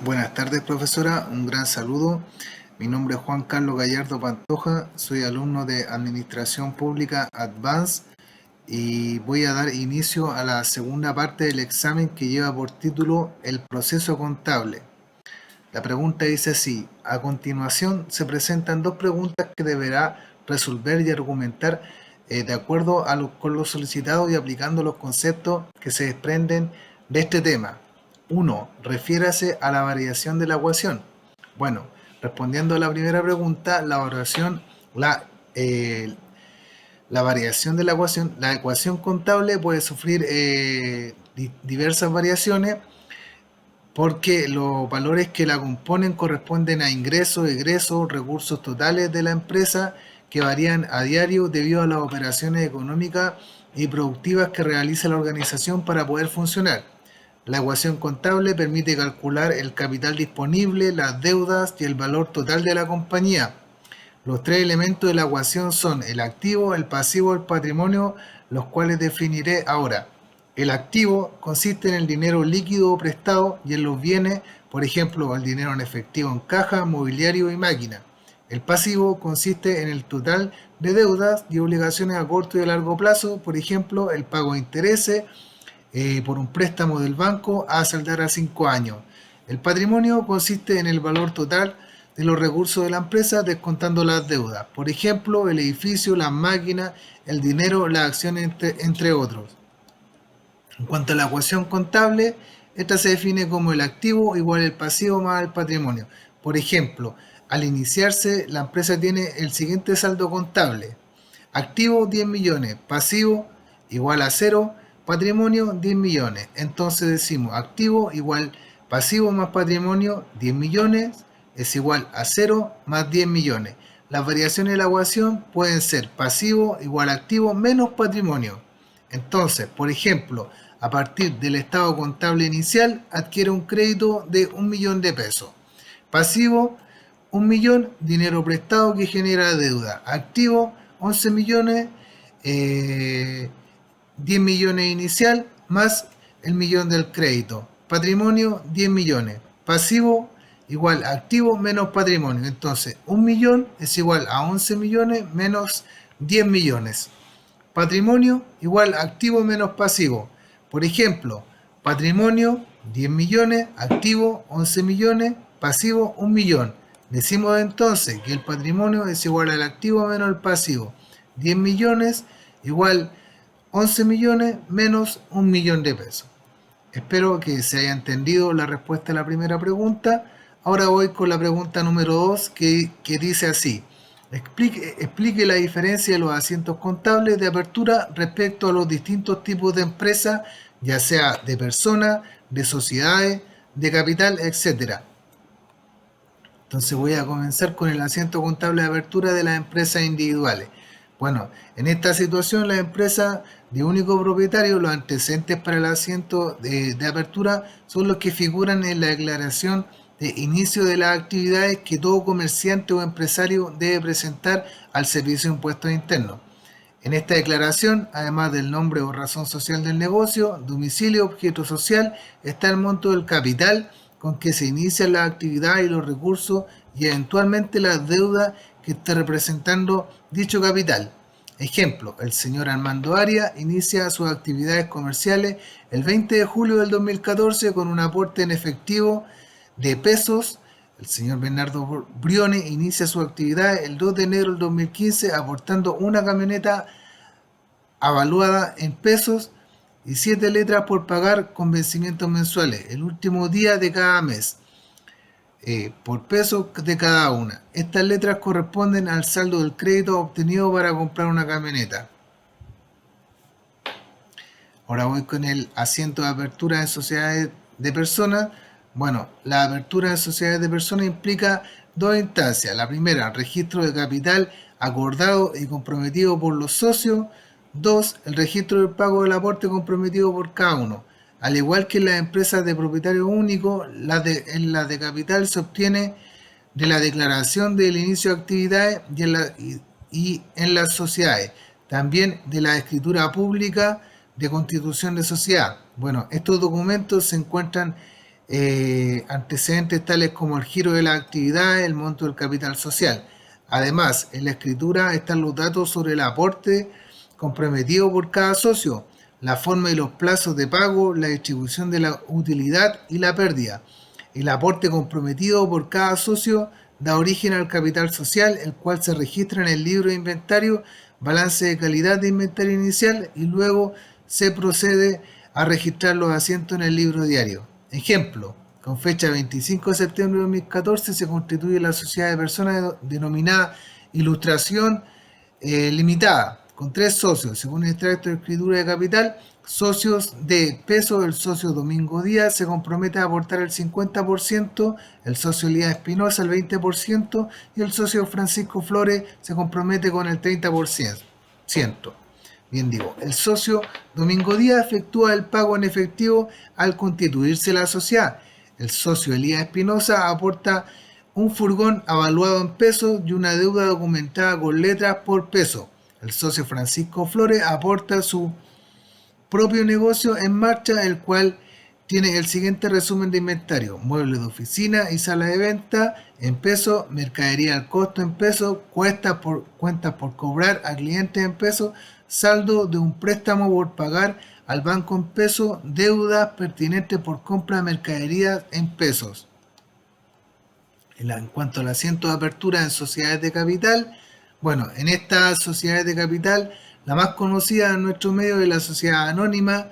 Buenas tardes, profesora. Un gran saludo. Mi nombre es Juan Carlos Gallardo Pantoja. Soy alumno de Administración Pública Advanced y voy a dar inicio a la segunda parte del examen que lleva por título El proceso contable. La pregunta dice así: a continuación se presentan dos preguntas que deberá resolver y argumentar de acuerdo con lo solicitado y aplicando los conceptos que se desprenden de este tema. 1. Refiérase a la variación de la ecuación. Bueno, respondiendo a la primera pregunta, la variación de la ecuación contable puede sufrir diversas variaciones porque los valores que la componen corresponden a ingresos, egresos, recursos totales de la empresa que varían a diario debido a las operaciones económicas y productivas que realiza la organización para poder funcionar. La ecuación contable permite calcular el capital disponible, las deudas y el valor total de la compañía. Los tres elementos de la ecuación son el activo, el pasivo y el patrimonio, los cuales definiré ahora. El activo consiste en el dinero líquido o prestado y en los bienes, por ejemplo, el dinero en efectivo en caja, mobiliario y máquina. El pasivo consiste en el total de deudas y obligaciones a corto y a largo plazo, por ejemplo, el pago de intereses por un préstamo del banco a saldar a 5 años. El patrimonio consiste en el valor total de los recursos de la empresa descontando las deudas, por ejemplo, el edificio, las máquinas, el dinero, las acciones, entre otros. En cuanto a la ecuación contable, esta se define como el activo igual el pasivo más el patrimonio. Por ejemplo, al iniciarse, la empresa tiene el siguiente saldo contable: activo 10 millones, pasivo igual a 0, patrimonio 10 millones. Entonces decimos activo igual pasivo más patrimonio 10 millones es igual a 0 más 10 millones. Las variaciones de la ecuación pueden ser pasivo igual activo menos patrimonio. Entonces, por ejemplo, a partir del estado contable inicial adquiere un crédito de 1 millón de pesos. Pasivo, 1 millón, dinero prestado que genera deuda. Activo, 11 millones, 10 millones inicial más el millón del crédito. Patrimonio, 10 millones. Pasivo igual activo menos patrimonio. Entonces, 1 millón es igual a 11 millones menos 10 millones. Patrimonio igual activo menos pasivo. Por ejemplo, patrimonio 10 millones, activo 11 millones, pasivo 1 millón. Decimos entonces que el patrimonio es igual al activo menos el pasivo. 10 millones igual 11 millones menos 1 millón de pesos. Espero que se haya entendido la respuesta a la primera pregunta. Ahora voy con la pregunta número 2 que dice así: explique la diferencia de los asientos contables de apertura respecto a los distintos tipos de empresas, ya sea de personas, de sociedades, de capital, etc. Entonces voy a comenzar con el asiento contable de apertura de las empresas individuales. Bueno, en esta situación las empresas de único propietario, los antecedentes para el asiento de apertura son los que figuran en la declaración de inicio de las actividades que todo comerciante o empresario debe presentar al Servicio de Impuestos Internos. En esta declaración, además del nombre o razón social del negocio, domicilio, objeto social, está el monto del capital con que se inician las actividades y los recursos y eventualmente las deudas que esté representando dicho capital. Ejemplo, el señor Armando Arias inicia sus actividades comerciales el 20 de julio del 2014 con un aporte en efectivo de pesos. El señor Bernardo Briones inicia su actividad el 2 de enero del 2015 aportando una camioneta avaluada en pesos y 7 letras por pagar con vencimientos mensuales, el último día de cada mes, por peso de cada una. Estas letras corresponden al saldo del crédito obtenido para comprar una camioneta. Ahora voy con el asiento de apertura de sociedades de personas. Bueno, la apertura de sociedades de personas implica dos instancias. La primera, registro de capital acordado y comprometido por los socios. 2. El registro del pago del aporte comprometido por cada uno. Al igual que en las empresas de propietario único, en las de capital se obtiene de la declaración del inicio de actividades y en las sociedades. También de la escritura pública de constitución de sociedad. Bueno, estos documentos se encuentran antecedentes tales como el giro de la actividad, el monto del capital social. Además, en la escritura están los datos sobre el aporte comprometido por cada socio, la forma y los plazos de pago, la distribución de la utilidad y la pérdida. El aporte comprometido por cada socio da origen al capital social, el cual se registra en el libro de inventario, balance de calidad de inventario inicial y luego se procede a registrar los asientos en el libro diario. Ejemplo, con fecha 25 de septiembre de 2014 se constituye la sociedad de personas denominada Ilustración Limitada, con 3 socios, según el extracto de escritura de capital. Socios de peso, el socio Domingo Díaz se compromete a aportar el 50%, el socio Elías Espinosa el 20% y el socio Francisco Flores se compromete con el 30%. Bien digo, el socio Domingo Díaz efectúa el pago en efectivo al constituirse la sociedad. El socio Elías Espinosa aporta un furgón avaluado en pesos y una deuda documentada con letras por peso. El socio Francisco Flores aporta su propio negocio en marcha, el cual tiene el siguiente resumen de inventario: muebles de oficina y sala de venta en pesos, mercadería al costo en pesos, cuentas por cobrar a clientes en pesos, saldo de un préstamo por pagar al banco en pesos, deudas pertinentes por compra de mercadería en pesos. En cuanto al asiento de apertura en sociedades de capital, bueno, en estas sociedades de capital, la más conocida en nuestro medio es la sociedad anónima.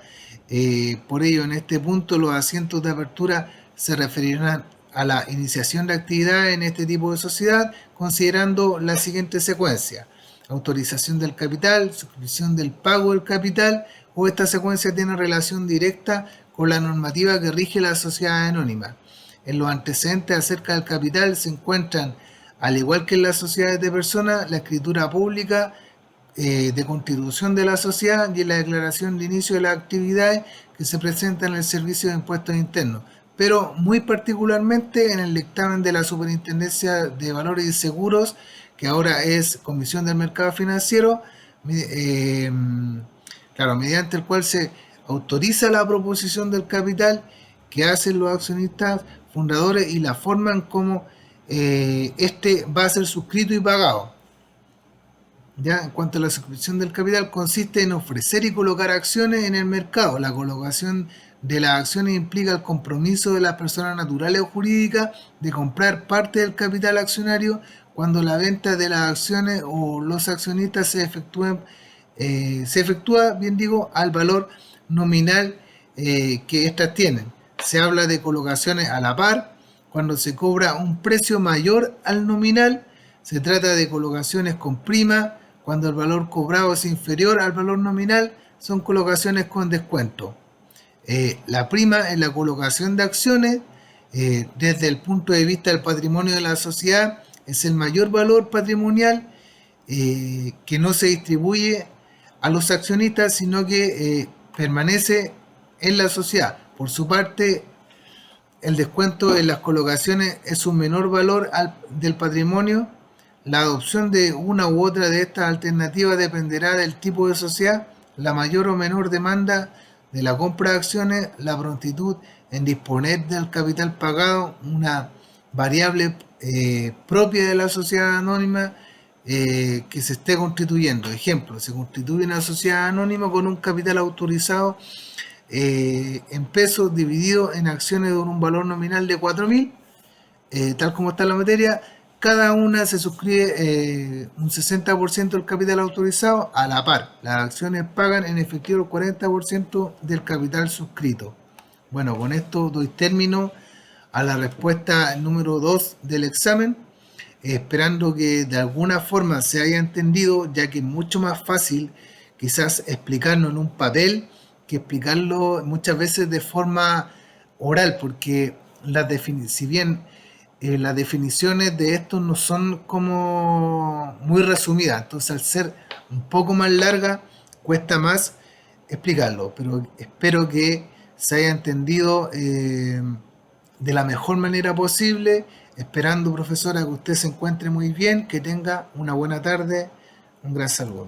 Por ello, en este punto, los asientos de apertura se referirán a la iniciación de actividad en este tipo de sociedad, considerando la siguiente secuencia: autorización del capital, suscripción del pago del capital, o esta secuencia tiene relación directa con la normativa que rige la sociedad anónima. En los antecedentes acerca del capital se encuentran, al igual que en las sociedades de personas, la escritura pública de constitución de la sociedad y en la declaración de inicio de las actividades que se presentan en el Servicio de Impuestos Internos, pero muy particularmente en el dictamen de la Superintendencia de Valores y Seguros, que ahora es Comisión del Mercado Financiero, mediante el cual se autoriza la proposición del capital que hacen los accionistas fundadores y la forma en cómo este va a ser suscrito y pagado. Ya, en cuanto a la suscripción del capital, consiste en ofrecer y colocar acciones en el mercado. La colocación de las acciones implica el compromiso de las personas naturales o jurídicas de comprar parte del capital accionario cuando la venta de las acciones o los accionistas se efectúa, bien digo, al valor nominal que éstas tienen. Se habla de colocaciones a la par cuando se cobra un precio mayor al nominal. Se trata de colocaciones con prima cuando el valor cobrado es inferior al valor nominal. Son colocaciones con descuento. La prima es la colocación de acciones desde el punto de vista del patrimonio de la sociedad. Es el mayor valor patrimonial que no se distribuye a los accionistas, sino que permanece en la sociedad. Por su parte, el descuento en las colocaciones es un menor valor del patrimonio. La adopción de una u otra de estas alternativas dependerá del tipo de sociedad, la mayor o menor demanda de la compra de acciones, la prontitud en disponer del capital pagado, una variable propia de la sociedad anónima que se esté constituyendo. Ejemplo, se constituye una sociedad anónima con un capital autorizado en pesos dividido en acciones con un valor nominal de 4.000, tal como está en la materia. Cada una se suscribe un 60% del capital autorizado a la par. Las acciones pagan en efectivo el 40% del capital suscrito. Bueno, con esto doy término a la respuesta número 2 del examen, esperando que de alguna forma se haya entendido, ya que es mucho más fácil quizás explicarlo en un papel que explicarlo muchas veces de forma oral, porque si bien las definiciones de estos no son como muy resumidas, entonces al ser un poco más larga cuesta más explicarlo, pero espero que se haya entendido de la mejor manera posible, esperando, profesora, que usted se encuentre muy bien, que tenga una buena tarde, un gran saludo.